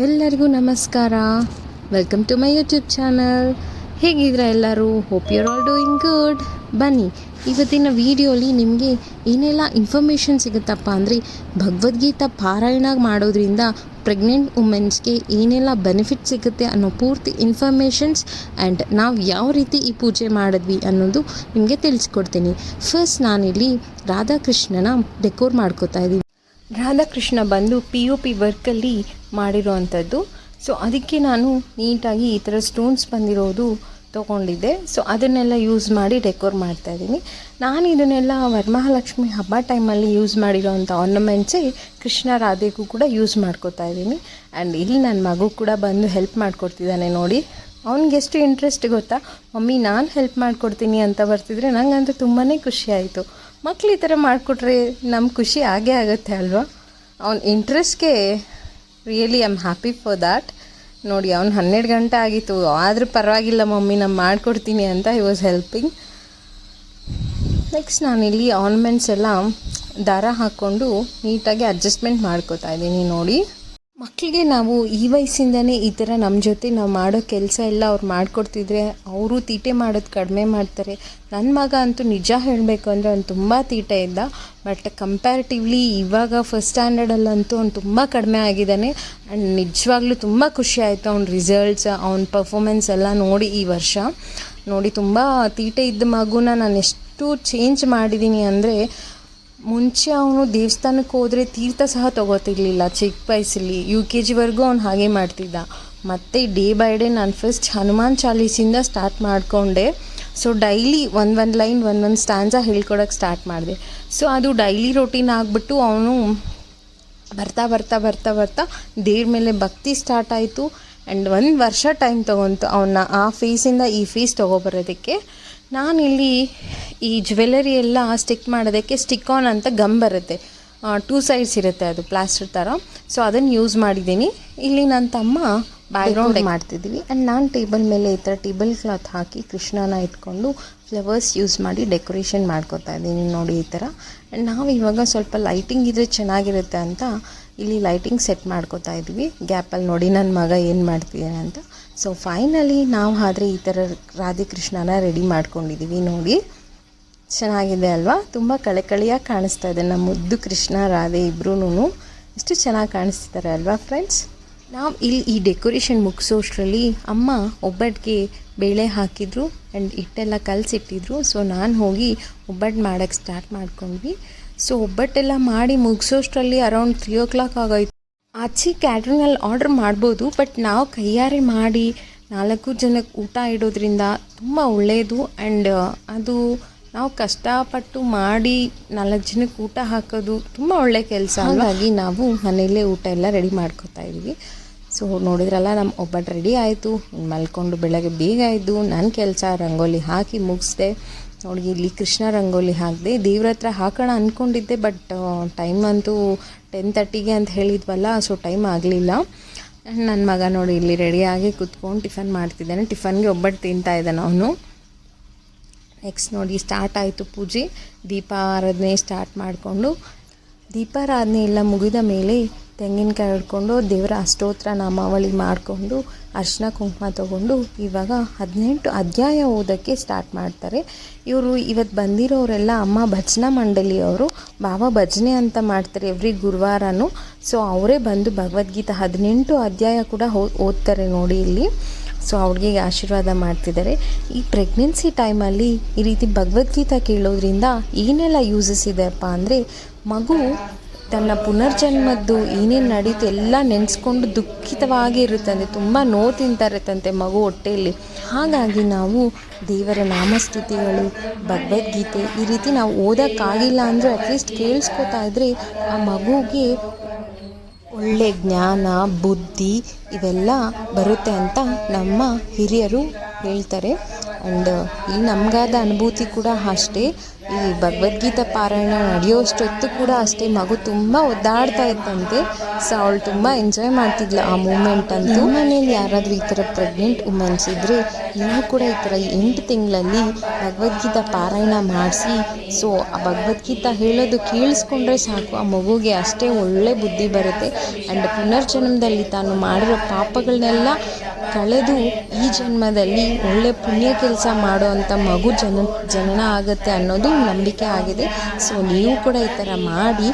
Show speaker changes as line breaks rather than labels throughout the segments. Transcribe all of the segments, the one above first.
ಎಲ್ಲರಿಗೂ ನಮಸ್ಕಾರ. Welcome to my YouTube channel. ಹೇಗಿದ್ದೀರಾ ಎಲ್ಲರೂ? Hope you are all doing good. ಬನ್ನಿ, ಇವತ್ತಿನ ವಿಡಿಯೋಲಿ ನಿಮಗೆ ಏನೆಲ್ಲ ಇನ್ಫಾರ್ಮೇಷನ್ ಸಿಗುತ್ತಪ್ಪ ಅಂದರೆ, ಭಗವದ್ಗೀತಾ ಪಾರಾಯಣ ಮಾಡೋದ್ರಿಂದ ಪ್ರೆಗ್ನೆಂಟ್ ವುಮೆನ್ಸ್ಗೆ ಏನೆಲ್ಲ ಬೆನಿಫಿಟ್ ಸಿಗುತ್ತೆ ಅನ್ನೋ ಪೂರ್ತಿ ಇನ್ಫಾರ್ಮೇಷನ್ಸ್ ಆ್ಯಂಡ್ ನಾವು ಯಾವ ರೀತಿ ಈ ಪೂಜೆ ಮಾಡಿದ್ವಿ ಅನ್ನೋದು ನಿಮಗೆ ತಿಳಿಸ್ಕೊಡ್ತೀನಿ. ಫಸ್ಟ್ ನಾನಿಲ್ಲಿ ರಾಧಾಕೃಷ್ಣನ ಡೆಕೋರ್ ಮಾಡ್ಕೋತಾ ಇದ್ದೀನಿ. ರಾಧಾಕೃಷ್ಣ ಬಂದು POP ವರ್ಕಲ್ಲಿ ಮಾಡಿರೋವಂಥದ್ದು. ಸೊ ಅದಕ್ಕೆ ನಾನು ನೀಟಾಗಿ ಈ ಥರ ಸ್ಟೋನ್ಸ್ ಬಂದಿರೋದು ತೊಗೊಂಡಿದ್ದೆ. ಸೊ ಅದನ್ನೆಲ್ಲ ಯೂಸ್ ಮಾಡಿ ಡೆಕೋರ್ ಮಾಡ್ತಾಯಿದ್ದೀನಿ. ನಾನು ಇದನ್ನೆಲ್ಲ ವರಮಹಾಲಕ್ಷ್ಮಿ ಹಬ್ಬ ಟೈಮಲ್ಲಿ ಯೂಸ್ ಮಾಡಿರೋವಂಥ ಆರ್ನಮೆಂಟ್ಸೇ ಕೃಷ್ಣ ರಾಧೆಗೂ ಕೂಡ ಯೂಸ್ ಮಾಡ್ಕೋತಾ ಇದ್ದೀನಿ. ಆ್ಯಂಡ್ ಇಲ್ಲಿ ನನ್ನ ಮಗು ಕೂಡ ಬಂದು ಹೆಲ್ಪ್ ಮಾಡಿಕೊಡ್ತಿದ್ದಾನೆ ನೋಡಿ. ಅವ್ನಿಗೆ ಎಷ್ಟು ಇಂಟ್ರೆಸ್ಟ್ ಗೊತ್ತಾ, ಮಮ್ಮಿ ನಾನು ಹೆಲ್ಪ್ ಮಾಡಿಕೊಡ್ತೀನಿ ಅಂತ ಬರ್ತಿದ್ರೆ ನನಗಂತೂ ತುಂಬಾ ಖುಷಿ ಆಯಿತು. ಮಕ್ಳು ಈ ಥರ ಮಾಡಿಕೊಟ್ರೆ ನಮ್ಗೆ ಖುಷಿ ಆಗೇ ಆಗುತ್ತೆ ಅಲ್ವಾ. ಅವ್ನ ಇಂಟ್ರೆಸ್ಟ್ಗೆ really I am happy for that. ನೋಡಿ, ಅವ್ನು 12 ಗಂಟೆ ಆಗಿತ್ತು, ಆದರೂ ಪರವಾಗಿಲ್ಲ ಮಮ್ಮಿ ನಾನು ಮಾಡಿಕೊಡ್ತೀನಿ ಅಂತ ಹಿ ವಾಸ್ ಹೆಲ್ಪಿಂಗ್. ನೆಕ್ಸ್ಟ್ ನಾನಿಲ್ಲಿ ಆರ್ನಮೆಂಟ್ಸ್ ಎಲ್ಲ ದಾರ ಹಾಕ್ಕೊಂಡು ನೀಟಾಗಿ ಅಡ್ಜಸ್ಟ್ಮೆಂಟ್ ಮಾಡ್ಕೋತಾ ಇದ್ದೀನಿ ನೋಡಿ. ಮಕ್ಕಳಿಗೆ ನಾವು ಈ ವಯಸ್ಸಿಂದನೇ ಈ ಥರ ನಮ್ಮ ಜೊತೆ ನಾವು ಮಾಡೋ ಕೆಲಸ ಎಲ್ಲ ಅವ್ರು ಮಾಡಿಕೊಡ್ತಿದ್ರೆ ಅವರು ತೀಟೆ ಮಾಡೋದು ಕಡಿಮೆ ಮಾಡ್ತಾರೆ. ನನ್ನ ಮಗ ಅಂತೂ ನಿಜ ಹೇಳಬೇಕು ಅಂದರೆ ಅವ್ನು ತುಂಬ ತೀಟೆ ಇದ್ದ. ಬಟ್ ಕಂಪ್ಯಾರಿಟಿವ್ಲಿ ಇವಾಗ ಫಸ್ಟ್ ಸ್ಟ್ಯಾಂಡರ್ಡಲ್ಲಂತೂ ಅವ್ನು ತುಂಬ ಕಡಿಮೆ ಆಗಿದ್ದಾನೆ. ಆ್ಯಂಡ್ ನಿಜವಾಗ್ಲೂ ತುಂಬ ಖುಷಿ ಆಯಿತು ಅವ್ನ ರಿಸಲ್ಟ್ಸ್, ಅವ್ನ ಪರ್ಫಾಮೆನ್ಸ್ ಎಲ್ಲ ನೋಡಿ. ಈ ವರ್ಷ ನೋಡಿ, ತುಂಬ ತೀಟೆ ಇದ್ದ ಮಗುನ ನಾನು ಎಷ್ಟು ಚೇಂಜ್ ಮಾಡಿದ್ದೀನಿ ಅಂದರೆ, ಮುಂಚೆ ಅವನು ದೇವಸ್ಥಾನಕ್ಕೆ ಹೋದರೆ ತೀರ್ಥ ಸಹ ತೊಗೋತಿರ್ಲಿಲ್ಲ. ಚಿಕ್ಕ ವಯಸ್ಸಲ್ಲಿ UKG ಅವ್ನು ಹಾಗೆ ಮಾಡ್ತಿದ್ದ. ಮತ್ತು ಡೇ ಬೈ ಡೇ ನಾನು ಫಸ್ಟ್ ಹನುಮಾನ್ ಚಾಲೀಸಿಂದ ಸ್ಟಾರ್ಟ್ ಮಾಡಿಕೊಂಡೆ. ಸೊ ಡೈಲಿ ಒಂದೊಂದು ಲೈನ್ ಒಂದೊಂದು ಸ್ಟ್ಯಾನ್ಸ ಹೇಳ್ಕೊಡೋಕ್ಕೆ ಸ್ಟಾರ್ಟ್ ಮಾಡಿದೆ. ಸೊ ಅದು ಡೈಲಿ ರೊಟೀನ್ ಆಗಿಬಿಟ್ಟು ಅವನು ಬರ್ತಾ ಬರ್ತಾ ಬರ್ತಾ ಬರ್ತಾ ದೇವ್ರ ಮೇಲೆ ಭಕ್ತಿ ಸ್ಟಾರ್ಟ್ ಆಯಿತು. ಆ್ಯಂಡ್ 1 ವರ್ಷ ಟೈಮ್ ತೊಗೊಂತು ಅವನ್ನ ಆ ಫೇಸಿಂದ ಈ ಫೇಸ್ ತೊಗೊಬರೋದಕ್ಕೆ. ನಾನಿಲ್ಲಿ ಈ ಜ್ಯುವೆಲರಿ ಎಲ್ಲ ಸ್ಟಿಕ್ ಮಾಡೋದಕ್ಕೆ ಸ್ಟಿಕ್ ಆನ್ ಅಂತ ಗಮ್ ಬರುತ್ತೆ, 2 ಸೈಡ್ಸ್ ಇರುತ್ತೆ, ಅದು ಪ್ಲಾಸ್ಟರ್ ಥರ. ಸೊ ಅದನ್ನು ಯೂಸ್ ಮಾಡಿದ್ದೀನಿ. ಇಲ್ಲಿ ನನ್ನ ತಮ್ಮ ಬ್ಯಾಕ್ಗ್ರೌಂಡ್ ಮಾಡ್ತಿದ್ದೀವಿ. ಆ್ಯಂಡ್ ನಾನು ಟೇಬಲ್ ಮೇಲೆ ಈ ಥರ ಟೇಬಲ್ ಕ್ಲಾತ್ ಹಾಕಿ ಕೃಷ್ಣನ ಇಟ್ಕೊಂಡು ಫ್ಲವರ್ಸ್ ಯೂಸ್ ಮಾಡಿ ಡೆಕೋರೇಷನ್ ಮಾಡ್ಕೊತಾ ಇದ್ದೀನಿ ನೋಡಿ ಈ ಥರ. ಆ್ಯಂಡ್ ನಾವು ಇವಾಗ ಸ್ವಲ್ಪ ಲೈಟಿಂಗ್ ಇದ್ದರೆ ಚೆನ್ನಾಗಿರುತ್ತೆ ಅಂತ ಇಲ್ಲಿ ಲೈಟಿಂಗ್ ಸೆಟ್ ಮಾಡ್ಕೋತಾ ಇದ್ವಿ. ಗ್ಯಾಪಲ್ಲಿ ನೋಡಿ ನನ್ನ ಮಗ ಏನು ಮಾಡ್ತಿದ್ದಾನೆ ಅಂತ. ಸೊ ಫೈನಲಿ ನಾವು ಆದರೆ ಈ ಥರ ರಾಧೆಕೃಷ್ಣನ ರೆಡಿ ಮಾಡ್ಕೊಂಡಿದ್ದೀವಿ ನೋಡಿ. ಚೆನ್ನಾಗಿದೆ ಅಲ್ವಾ? ತುಂಬ ಕಳೆಕಳಿಯಾಗಿ ಕಾಣಿಸ್ತಾ ಇದೆ ನಮ್ಮ ಮುದ್ದು ಕೃಷ್ಣ ರಾಧೆ ಇಬ್ಬರೂ. ಎಷ್ಟು ಚೆನ್ನಾಗಿ ಕಾಣಿಸ್ತಿದ್ದಾರೆ ಅಲ್ವಾ ಫ್ರೆಂಡ್ಸ್? ನಾವು ಇಲ್ಲಿ ಈ ಡೆಕೋರೇಷನ್ ಮುಗಿಸೋಷ್ಟರಲ್ಲಿ ಅಮ್ಮ ಒಬ್ಬಟ್ಟಿಗೆ ಬೇಳೆ ಹಾಕಿದ್ರು ಆ್ಯಂಡ್ ಹಿಟ್ಟೆಲ್ಲ ಕಲಸಿಟ್ಟಿದ್ರು. ಸೊ ನಾನು ಹೋಗಿ ಒಬ್ಬಟ್ಟು ಮಾಡೋಕ್ಕೆ ಸ್ಟಾರ್ಟ್ ಮಾಡ್ಕೊಂಡ್ವಿ. ಸೊ ಒಬ್ಬಟ್ಟೆಲ್ಲ ಮಾಡಿ ಮುಗಿಸೋಷ್ಟರಲ್ಲಿ ಅರೌಂಡ್ 3 o'clock ಆಗೋಯ್ತು. ಆಚೆ ಕ್ಯಾಟ್ರಿಂಗಲ್ಲಿ ಆರ್ಡ್ರ್ ಮಾಡ್ಬೋದು, ಬಟ್ ನಾವು ಕೈಯಾರೆ ಮಾಡಿ 4 ಜನಕ್ಕೆ ಊಟ ಇಡೋದ್ರಿಂದ ತುಂಬ ಒಳ್ಳೆಯದು. ಆ್ಯಂಡ್ ಅದು ನಾವು ಕಷ್ಟಪಟ್ಟು ಮಾಡಿ 4 ಜನಕ್ಕೆ ಊಟ ಹಾಕೋದು ತುಂಬ ಒಳ್ಳೆಯ ಕೆಲಸ. ಹಾಗಾಗಿ ನಾವು ಮನೆಯಲ್ಲೇ ಊಟ ಎಲ್ಲ ರೆಡಿ ಮಾಡ್ಕೊತಾ ಇದ್ವಿ. ಸೊ ನೋಡಿದ್ರಲ್ಲ, ನಮ್ಮ ಒಬ್ಬಟ್ಟು ರೆಡಿ ಆಯಿತು. ಮಲ್ಕೊಂಡು ಬೆಳಗ್ಗೆ ಬೇಗ ಇದ್ದು ನನ್ನ ಕೆಲಸ ರಂಗೋಲಿ ಹಾಕಿ ಮುಗಿಸ್ದೆ ನೋಡಿ. ಇಲ್ಲಿ ಕೃಷ್ಣ ರಂಗೋಲಿ ಹಾಕಿದೆ. ದೇವ್ರ ಹತ್ರ ಹಾಕೋಣ ಅಂದ್ಕೊಂಡಿದ್ದೆ, ಬಟ್ ಟೈಮ್ ಅಂತೂ 10:30ಗೆ ಅಂತ ಹೇಳಿದ್ವಲ್ಲ, ಸೊ ಟೈಮ್ ಆಗಲಿಲ್ಲ. ನನ್ನ ಮಗ ನೋಡಿ ಇಲ್ಲಿ ರೆಡಿಯಾಗಿ ಕುತ್ಕೊಂಡು ಟಿಫನ್ ಮಾಡ್ತಿದ್ದಾನೆ. ಟಿಫನ್ಗೆ ಒಬ್ಬಟ್ಟು ತಿಂತಾ ಇದ್ದಾನೆ ಅವನು. ನೆಕ್ಸ್ಟ್ ನೋಡಿ ಸ್ಟಾರ್ಟ್ ಆಯಿತು ಪೂಜೆ. ದೀಪಾರಾಧನೆ ಸ್ಟಾರ್ಟ್ ಮಾಡಿಕೊಂಡು, ದೀಪಾರಾಧನೆ ಎಲ್ಲ ಮುಗಿದ ಮೇಲೆ ತೆಂಗಿನಕಾಯಿ ಹಿಡ್ಕೊಂಡು ದೇವರ ಅಷ್ಟೋತ್ರ ನಾಮಾವಳಿ ಮಾಡಿಕೊಂಡು ಅರ್ಶಿನ ಕುಂಕುಮ ತೊಗೊಂಡು ಇವಾಗ 18 ಅಧ್ಯಾಯ ಓದೋಕ್ಕೆ ಸ್ಟಾರ್ಟ್ ಮಾಡ್ತಾರೆ. ಇವರು ಇವತ್ತು ಬಂದಿರೋರೆಲ್ಲ ಅಮ್ಮ ಭಜನಾ ಮಂಡಳಿಯವರು. ಬಾಬಾ ಭಜನೆ ಅಂತ ಮಾಡ್ತಾರೆ ಎವ್ರಿ ಗುರುವಾರನೂ. ಸೊ ಅವರೇ ಬಂದು ಭಗವದ್ಗೀತಾ 18 ಅಧ್ಯಾಯ ಕೂಡ ಓದ್ತಾರೆ ನೋಡಿ ಇಲ್ಲಿ. ಸೊ ಅವ್ರಿಗೆ ಆಶೀರ್ವಾದ ಮಾಡ್ತಿದ್ದಾರೆ. ಈ ಪ್ರೆಗ್ನೆನ್ಸಿ ಟೈಮಲ್ಲಿ ಈ ರೀತಿ ಭಗವದ್ಗೀತಾ ಕೇಳೋದ್ರಿಂದ ಏನೆಲ್ಲ ಯೂಸಸ್ ಇದೆಯಪ್ಪ ಅಂದರೆ, ಮಗು ತನ್ನ ಪುನರ್ಜನ್ಮದ್ದು ಏನೇನು ನಡೀತು ಎಲ್ಲ ನೆನೆಸ್ಕೊಂಡು ದುಃಖಿತವಾಗಿ ಇರುತ್ತಂತೆ. ತುಂಬ ನೋವು ತಿಂತಾ ಇರುತ್ತಂತೆ ಮಗು ಹೊಟ್ಟೆಯಲ್ಲಿ. ಹಾಗಾಗಿ ನಾವು ದೇವರ ನಾಮಸ್ತುತಿಗಳು, ಭಗವದ್ಗೀತೆ ಈ ರೀತಿ ನಾವು ಓದೋಕ್ಕಾಗಿಲ್ಲ ಅಂದರೆ ಅಟ್ಲೀಸ್ಟ್ ಕೇಳಿಸ್ಕೊತಾ ಇದ್ದರೆ ಆ ಮಗುಗೆ ಒಳ್ಳೆ ಜ್ಞಾನ ಬುದ್ಧಿ ಇವೆಲ್ಲ ಬರುತ್ತೆ ಅಂತ ನಮ್ಮ ಹಿರಿಯರು ಹೇಳ್ತಾರೆ. ಆ್ಯಂಡ್ ಇಲ್ಲಿ ನಮಗಾದ ಅನುಭೂತಿ ಕೂಡ ಅಷ್ಟೇ. ಈ ಭಗವದ್ಗೀತಾ ಪಾರಾಯಣ ನಡೆಯೋಷ್ಟೊತ್ತು ಕೂಡ ಅಷ್ಟೇ ಮಗು ತುಂಬ ಒದ್ದಾಡ್ತಾ ಇತ್ತಂತೆ. ಸೊ ಅವಳು ತುಂಬ ಎಂಜಾಯ್ ಮಾಡ್ತಿದ್ಲು ಆ ಮೂಮೆಂಟ್ ಅಂತೂ. ಮನೇಲಿ ಯಾರಾದರೂ ಈ ಥರ ಪ್ರೆಗ್ನೆಂಟ್ ವುಮೆನ್ಸ್ ಇದ್ದರೆ ನೀವು ಕೂಡ ಈ ಥರ 8 ತಿಂಗಳಲ್ಲಿ ಭಗವದ್ಗೀತಾ ಪಾರಾಯಣ ಮಾಡಿಸಿ. ಸೊ ಆ ಭಗವದ್ಗೀತಾ ಹೇಳೋದು ಕೇಳಿಸ್ಕೊಂಡ್ರೆ ಸಾಕು, ಆ ಮಗುಗೆ ಅಷ್ಟೇ ಒಳ್ಳೆ ಬುದ್ಧಿ ಬರುತ್ತೆ. ಆ್ಯಂಡ್ ಪುನರ್ಜನ್ಮದಲ್ಲಿ ತಾನು ಮಾಡಿರೋ ಪಾಪಗಳನ್ನೆಲ್ಲ ಕಳೆದು ಈ ಜನ್ಮದಲ್ಲಿ ಒಳ್ಳೆ ಪುಣ್ಯ ಕೆಲಸ ಮಾಡೋ ಅಂಥ ಮಗು ಜನನ ಆಗುತ್ತೆ ಅನ್ನೋದು ನಂಬಿಕೆ ಆಗಿದೆ. ಸೊ ನೀವು ಕೂಡ ಈ ಥರ ಮಾಡಿ.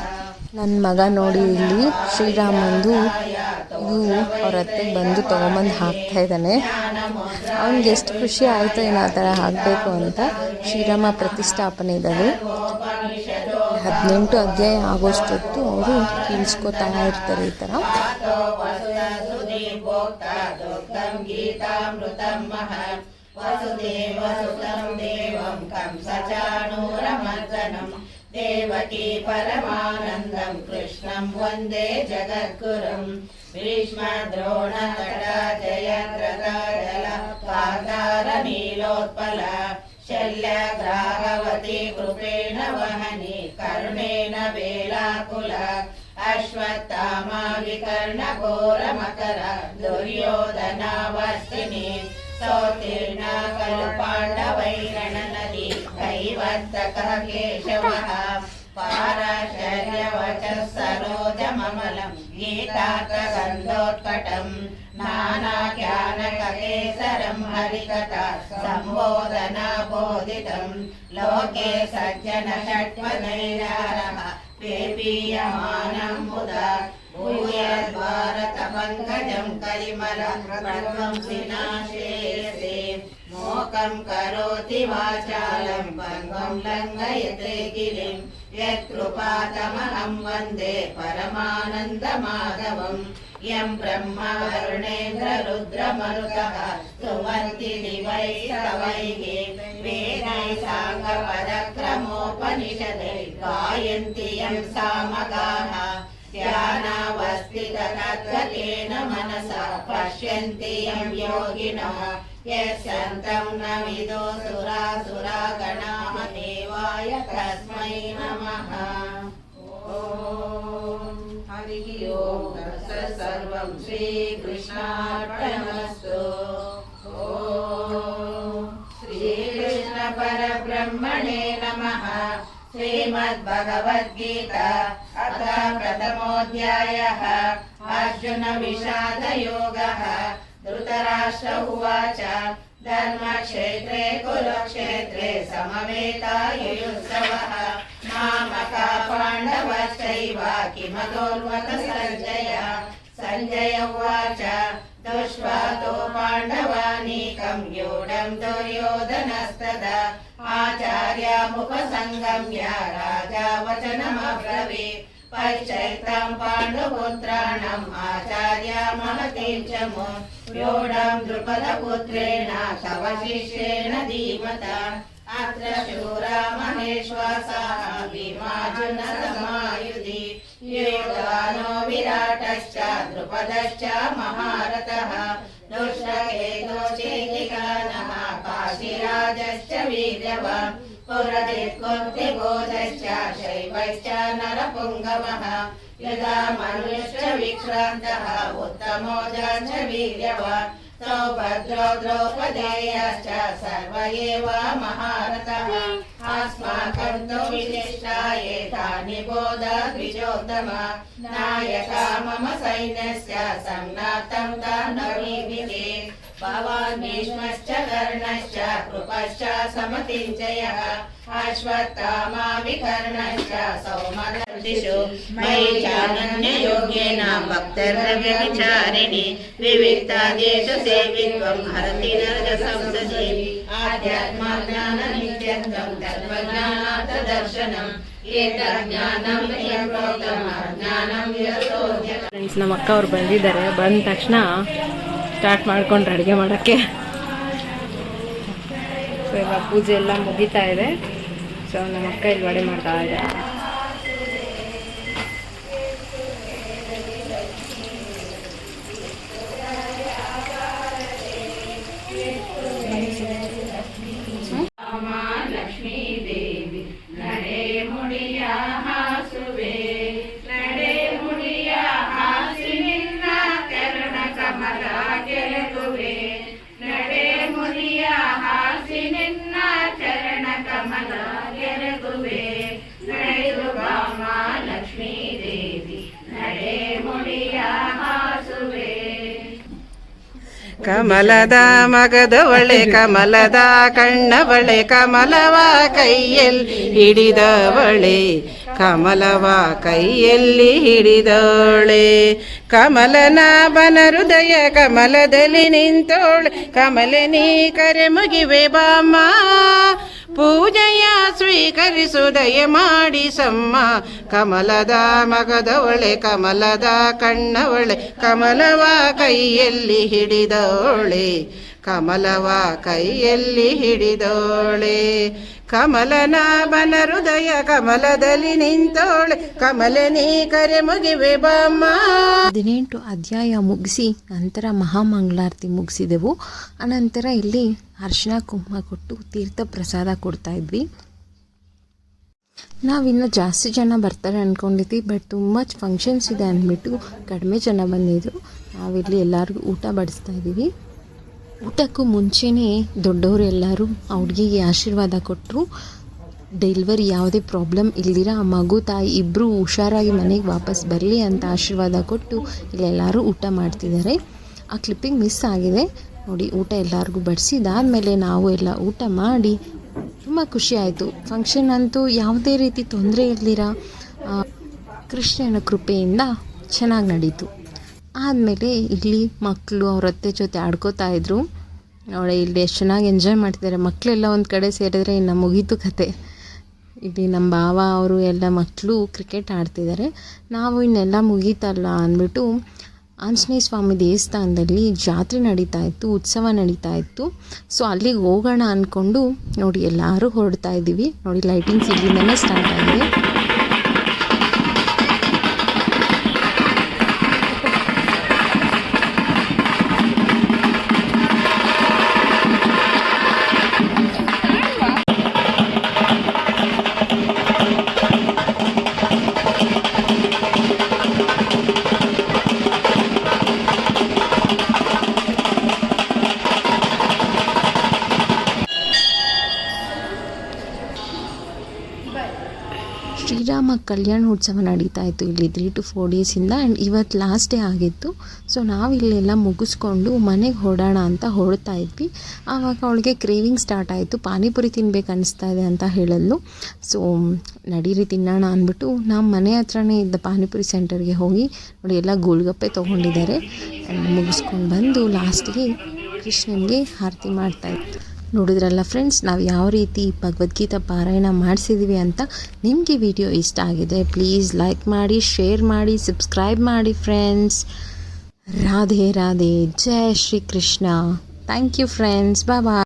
ನನ್ನ ಮಗ ನೋಡಿ ಇಲ್ಲಿ ಶ್ರೀರಾಮಂದು ಅವ್ರ ಹತ್ತಿಗೆ ಬಂದು ತೊಗೊಂಬಂದು ಹಾಕ್ತಾ ಇದ್ದಾನೆ. ಅವ್ನಿಗೆ ಎಷ್ಟು ಖುಷಿ ಆಯಿತು ಏನೋ ಆ ಥರ ಹಾಕಬೇಕು ಅಂತ. ಶ್ರೀರಾಮ ಪ್ರತಿಷ್ಠಾಪನೆ ಇದ್ದಾವೆ. 18 ಅಧ್ಯಾಯ ಆಗೋಷ್ಟೊತ್ತು ಅವರು ಕೇಳಿಸ್ಕೊತಾ ಇರ್ತಾರೆ ಈ ಥರ.
ದೇವಕಿ ಪರಮಾನಂದಂ ಕೃಷ್ಣಂ ವಂದೇ ಜಗದ್ಗುರುಂ ಭೀಷ್ಮ ದ್ರೋಣ ತಟ ಜಯದ್ರಥ ಜಲ ಕಾಂತಾರ ನೀಲೋತ್ಪಲ ಶಲ್ಯ ಗ್ರಾಹವತಿ ಕೃಪೇಣ ವಹನಿ ಕರುಣೇನ ವೇಲಾಕುಲ ಅಶ್ವತ್ಥಾಮ ವಿಕರ್ಣ ಘೋರ ಮಕರ ದುರ್ಯೋಧನಾವರ್ತಿನಿ ಸೋತೀರ್ಣ ಖಲು ಪಾಂಡವೈರಣ ನದಿ ಕೈವರ್ತಕ ಕೇಶವಃ ಪಾರಾಶರ್ಯವಚ ಸರೋಜ ಮಮಲಂ ಗೀತಾರ್ಥ ಗಂಧೋತ್ಕಟಂ ನಾನಾಖ್ಯಾನಕೇಸರಂ ಹರಿಕಥಾ ಸಂಬೋಧನ ಬೋಧಿತಂ ಲೋಕೆ ಸಜ್ಜನ ಷಟ್ಪದೈರಾರಃ ಪೇಪೀಯಮಾನಂ ಮುದಾ ಭೂಯದ್ಭಾರತ ಪಂಕಜಂ ಕಲಿಮಲ ಪ್ರಧ್ವಂಸಿನಾಶೇಯಸೆ ಮೋಕಂ ಕರೋತಿ ವಾಚಾಲಂ ಭಂಗಂ ಲಂಘಯತೆ ಗಿರಿಂ ಯತ್ಕೃಪಾತಮಹಂ ವಂದೇ ಪರಮಾನಂದ ಮಾಧವಂ ಯಂ ಬ್ರಹ್ಮ ವರುಣೇಂದ್ರ ರುದ್ರ ಮರುತಃ ಸ್ತುವಂತಿ ದಿವೈಸ್ತವೈಃ ವೇದೈ ಸಾಂಗ ಪದಕ್ರಮೋಪನಿಷದೈ ಗಾಯಂತಿ ಯಂ ಸಾಮಗಾಃ ಧ್ಯಾನಾವಸ್ಥಿತತದ್ಗತೇನ ಮನಸಾ ಪಶ್ಯಂತಿ ಯಂ ಯೋಗಿನಃ ಯಸ್ಯಂತಂ ನ ವಿದೋ ಸುರಾಸುರಗಣಾಃ ದೇವಾಯ ತಸ್ಮೈ ನಮಃ. ಓಂ ಹರಿ ಓಂ ತತ್ಸತ್ ಸರ್ವಂ ಶ್ರೀಕೃಷ್ಣಾರ್ಪಣಮಸ್ತು. ಓಂ ಶ್ರೀಕೃಷ್ಣ ಪರಬ್ರಹ್ಮಣೇ ನಮಃ. ಶ್ರೀಮದ್ಭಗವದ್ಗೀತಾ ಅಥ ಪ್ರಥಮೋಧ್ಯಾಯಃ ಅರ್ಜುನ ವಿಷಾದ ಯೋಗಃ. ಧೃತರಾಷ್ಟ್ರ ಉವಾಚ ಧರ್ಮಕ್ಷೇತ್ರೇ ಕುರುಕ್ಷೇತ್ರೇ ಸಮವೇತಾಯುಯುತ್ಸವಃ ಮಾಮಕಾ ಪಾಂಡವಶ್ಚೈವ ಕಿಮತೋರ್ವತ ಸಂಜಯ. ಸಂಜಯ ಉವಾಚ ದುಷ್ವಾತೋ ಪಾಂಡವಾನೀಕಂ ಯೂಢಂ ದುರ್ಯೋಧನಸ್ತದಾ ಆಚಾರ್ಯಮುಪಸಂಗಮ್ಯ ರಾಜಾ ವಚನಮಬ್ರವೀತ್ ಪಶ್ಚೈತಾಂ ಪಾಂಡುಪುತ್ರಾಣಂ ಆಚಾರ್ಯ ಮಹತೀಂ ಚ ವ್ಯೂಢಂ ದ್ರುಪದಪುತ್ರೇಣ ತವ ಶಿಷ್ಯೇಣ ಧೀಮತಾ ಅತ್ರ ಶೂರಾ ಮಹೇಶ್ವಾಸಾಃ ಭೀಮಾರ್ಜುನ ಸಮಾಯುಧಿ ಯೋಧಾನೋ ವಿರಾಟಶ್ಚ ದ್ರುಪದಶ್ಚ ಮಹಾರಥಃ ದುಷ್ಟಕೇತೋ ಚೇಕಿಕಾನಃ ಕಾಶಿರಾಜಶ್ಚ ವೀರ್ಯವಾನ್ पुरजित् कुन्तिभोजश्च शैवश्च नरपुङ्गवः यदा मनुष्य विक्रान्तः उत्तमोजाश्च वीर्यवान् सौभद्रो द्रौपदेयश्च सर्व एव महारथः अस्माकं तु विशिष्टा एतानि बोध द्विजोत्तम नायका मम सैन्यस्य संज्ञातं दानवीभिः भवान् भीष्मश्च कर्णश्च कृपश्च समतिञ्जयः अश्वत्थामा विकर्णश्च सौमदर्शिषु मयि चानन्ययोगेन भक्तिर्व्यभिचारिणि विविक्तादेषु सेवित्वं हरति नरकसंसदि आध्यात्मज्ञाननित्यत्वं तत्त्वज्ञानार्थदर्शनम् एतज्ज्ञानं यं प्रोक्तम् अज्ञानं यतोऽन्य.
ಫ್ರೆಂಡ್ಸ್, ನಮ್ಮ ಅಕ್ಕ ಅವ್ರು ಬಂದಿದ್ದಾರೆ. ಬಂದ ತಕ್ಷಣ ಸ್ಟಾರ್ಟ್ ಮಾಡ್ಕೊಂಡ್ರೆ ಅಡುಗೆ ಮಾಡೋಕ್ಕೆ. ಸೊ ಇವಾಗ ಪೂಜೆ ಎಲ್ಲ ಮುಗೀತಾ ಇದೆ. ಸೊ ನಮ್ಮ ಅಕ್ಕ ಇಲ್ಲಿ ವಡೆ ಮಾಡ್ತಾ ಇದ್ದಾರೆ.
ಲಕ್ಷ್ಮೀ ದೇವಿ ಕಮಲದ ಮಗದವಳೆ ಕಮಲದ ಕಣ್ಣವಳೆ ಕಮಲವ ಕೈಯಲ್ಲಿ ಹಿಡಿದವಳೆ ಕಮಲವ ಕೈಯಲ್ಲಿ ಹಿಡಿದವಳೆ ಕಮಲನಾಭನ ಹೃದಯ ಕಮಲದಲ್ಲಿ ನಿಂತೋಳೆ ಕಮಲೆ ನೀ ಕರೆ ಮುಗಿವೆ ಬಾಮ್ಮ ಪೂಜೆಯ ಸ್ವೀಕರಿಸು ದಯ ಮಾಡಿ ಸಮ್ಮ ಕಮಲದ ಮಗದವಳೆ ಕಮಲದ ಕಣ್ಣವಳೆ ಕಮಲವ ಕೈಯಲ್ಲಿ ಹಿಡಿದವಳೆ ಕಮಲವ ಕೈಯಲ್ಲಿ ಹಿಡಿದೋಳೆ ಕಮಲನಾಭನ ಹೃದಯ ಕಮಲದಲ್ಲಿ ನಿಂತೋಳೆ ಕಮಲೆ ನೀ ಕರೆ ಮುಗಿವೆ ಬಾಮ್ಮ.
18 ಅಧ್ಯಾಯ ಮುಗಿಸಿ ನಂತರ ಮಹಾಮಂಗಳಾರತಿ ಮುಗಿಸಿದೆವು. ಅನಂತರ ಇಲ್ಲಿ ಅರಿಶಿನ ಕುಂಕುಮ ಕೊಟ್ಟು ತೀರ್ಥ ಪ್ರಸಾದ ಕೊಡ್ತಾ ಇದ್ವಿ. ನಾವಿನ್ನು ಜಾಸ್ತಿ ಜನ ಬರ್ತಾರೆ ಅಂದ್ಕೊಂಡಿದ್ವಿ, ಬಟ್ ತುಂಬ ಫಂಕ್ಷನ್ಸ್ ಇದೆ ಅಂದ್ಬಿಟ್ಟು ಕಡಿಮೆ ಜನ ಬಂದಿದ್ರು. ನಾವಿಲ್ಲಿ ಎಲ್ಲರಿಗೂ ಊಟ ಬಡಿಸ್ತಾ ಇದ್ದೀವಿ. ಊಟಕ್ಕೂ ಮುಂಚೆನೇ ದೊಡ್ಡವರು ಎಲ್ಲರೂ ಆ ಹುಡುಗಿಗೆ ಆಶೀರ್ವಾದ ಕೊಟ್ಟರು. ಡೆಲಿವರಿ ಯಾವುದೇ ಪ್ರಾಬ್ಲಮ್ ಇಲ್ದಿರ ಆ ಮಗು ತಾಯಿ ಇಬ್ಬರು ಹುಷಾರಾಗಿ ಮನೆಗೆ ವಾಪಸ್ ಬರಲಿ ಅಂತ ಆಶೀರ್ವಾದ ಕೊಟ್ಟು ಇಲ್ಲೆಲ್ಲರೂ ಊಟ ಮಾಡ್ತಿದ್ದಾರೆ. ಆ ಕ್ಲಿಪ್ಪಿಂಗ್ ಮಿಸ್ ಆಗಿದೆ ನೋಡಿ. ಊಟ ಎಲ್ಲರಿಗೂ ಬಡಿಸಿದಾದ್ಮೇಲೆ ನಾವು ಎಲ್ಲ ಊಟ ಮಾಡಿ ತುಂಬ ಖುಷಿ ಆಯಿತು. ಫಂಕ್ಷನ್ ಅಂತೂ ಯಾವುದೇ ರೀತಿ ತೊಂದರೆ ಇಲ್ದಿರ ಕೃಷ್ಣನ ಕೃಪೆಯಿಂದ ಚೆನ್ನಾಗಿ ನಡೀತು. ಆದಮೇಲೆ ಇಲ್ಲಿ ಮಕ್ಕಳು ಅವ್ರ ಅತ್ತೆ ಜೊತೆ ಆಡ್ಕೋತಾ ಇದ್ರು ನೋಡಿ. ಇಲ್ಲಿ ಎಷ್ಟು ಚೆನ್ನಾಗಿ ಎಂಜಾಯ್ ಮಾಡ್ತಿದ್ದಾರೆ. ಮಕ್ಕಳೆಲ್ಲ ಒಂದು ಕಡೆ ಸೇರಿದ್ರೆ ಇನ್ನು ಮುಗೀತು ಕತೆ. ಇಲ್ಲಿ ನಮ್ಮ ಭಾವ ಅವರು ಎಲ್ಲ ಮಕ್ಕಳು ಕ್ರಿಕೆಟ್ ಆಡ್ತಿದ್ದಾರೆ. ನಾವು ಇನ್ನೆಲ್ಲ ಮುಗೀತಲ್ಲ ಅಂದ್ಬಿಟ್ಟು ಆಂಜನೇಯ ಸ್ವಾಮಿ ದೇವಸ್ಥಾನದಲ್ಲಿ ಜಾತ್ರೆ ನಡೀತಾ ಇತ್ತು, ಉತ್ಸವ ನಡೀತಾ ಇತ್ತು. ಸೊ ಅಲ್ಲಿಗೆ ಹೋಗೋಣ ಅಂದ್ಕೊಂಡು ನೋಡಿ ಎಲ್ಲರೂ ಹೊರಡ್ತಾ ಇದ್ದೀವಿ. ನೋಡಿ ಲೈಟಿಂಗ್ಸ್ ಇಲ್ಲಿಂದನೇ ಸ್ಟಾರ್ಟ್ ಆಗಿದೆ. ಶ್ರೀರಾಮ ಕಲ್ಯಾಣೋತ್ಸವ ನಡೀತಾ ಇತ್ತು ಇಲ್ಲಿ 3 to 4 ಡೇಸಿಂದ. ಆ್ಯಂಡ್ ಇವತ್ತು ಲಾಸ್ಟ್ ಡೇ ಆಗಿತ್ತು. ಸೊ ನಾವು ಇಲ್ಲೆಲ್ಲ ಮುಗಿಸ್ಕೊಂಡು ಮನೆಗೆ ಹೊರಡೋಣ ಅಂತ ಹೊರಡ್ತಾ ಇದ್ವಿ. ಆವಾಗ ಅವಳಿಗೆ ಕ್ರೇವಿಂಗ್ ಸ್ಟಾರ್ಟ್ ಆಯಿತು. ಪಾನಿಪುರಿ ತಿನ್ಬೇಕು ಅನಿಸ್ತಾ ಇದೆ ಅಂತ ಹೇಳಲು. ಸೊ ನಡೀರಿ ತಿನ್ನೋಣ ಅಂದ್ಬಿಟ್ಟು ನಮ್ಮ ಮನೆ ಹತ್ರನೇ ಇದ್ದ ಪಾನಿಪುರಿ ಸೆಂಟರ್ಗೆ ಹೋಗಿ ನೋಡಿ ಎಲ್ಲ ಗೋಲ್ಗಪ್ಪೆ ತೊಗೊಂಡಿದ್ದಾರೆ. ಮುಗಿಸ್ಕೊಂಡು ಬಂದು ಲಾಸ್ಟಿಗೆ ಕೃಷ್ಣನಿಗೆ ಆರತಿ ಮಾಡ್ತಾಯಿತ್ತು. ನೋಡಿದ್ರಲ್ಲ ಫ್ರೆಂಡ್ಸ್, ನಾವು ಯಾವ ರೀತಿ ಭಗವದ್ಗೀತಾ ಪಾರಾಯಣ ಮಾಡಿಸಿದ್ದೀವಿ ಅಂತ. ನಿಮಗೆ ವಿಡಿಯೋ ಇಷ್ಟ ಆಗಿದೆ ಪ್ಲೀಸ್ ಲೈಕ್ ಮಾಡಿ, ಶೇರ್ ಮಾಡಿ, ಸಬ್ಸ್ಕ್ರೈಬ್ ಮಾಡಿ ಫ್ರೆಂಡ್ಸ್. ರಾಧೆ ರಾಧೆ, ಜೈ Shri Krishna. Thank you friends, bye bye.